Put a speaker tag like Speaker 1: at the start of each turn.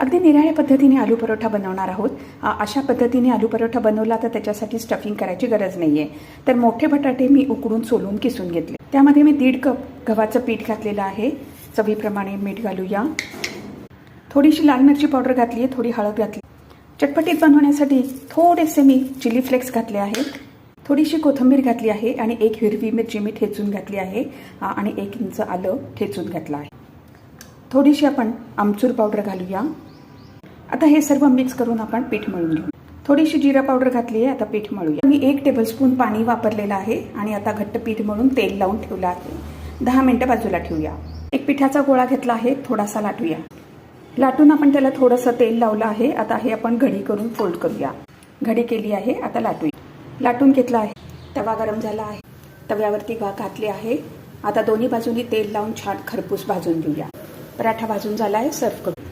Speaker 1: अगदी निराळ्या पद्धतीने आलू परोठा बनवणार आहोत. अशा पद्धतीने आलू परोठा बनवला तर त्याच्यासाठी स्टफिंग करायची गरज नाही आहे. तर मोठे बटाटे मी उकडून सोलून किसून घेतले. त्यामध्ये मी 1.5 कप गव्हाचं पीठ घातलेलं आहे. चवीप्रमाणे मीठ घालूया. थोडीशी लाल मिरची पावडर घातली आहे, थोडी हळद घातली. चटपटीत बनवण्यासाठी थोडेसे मी चिली फ्लेक्स घातले आहेत. थोडीशी कोथिंबीर घातली आहे आणि 1 हिरवी मिरची मी ठेचून घातली आहे आणि 1 इंच आलं ठेचून घातलं आहे. थोडीशी आपण आमचूर पावडर घालूया. आता हे सर्व मिक्स करून आपण पीठ मळून घेऊ. थोडीशी जिरा पावडर घातली आहे. आता पीठ मळूया. मी 1 टेबलस्पून पाणी वापरलेलं आहे आणि आता घट्ट पीठ मळून तेल लावून ठेवलं आहे. 10 मिनिटं बाजूला ठेवूया. एक पिठाचा गोळा घेतला आहे, थोडासा लाटूया. लाटून आपण त्याला थोडंसं तेल लावलं आहे. आता हे आपण घडी करून फोल्ड करूया. घडी केली आहे, आता लाटूया. लाटून घेतला आहे. तवा गरम झाला आहे. तव्यावरती घातली आहे. आता दोन्ही बाजूनी तेल लावून छान खरपूस भाजून घेऊया. पराठा भाजून झाला आहे, सर्व करू.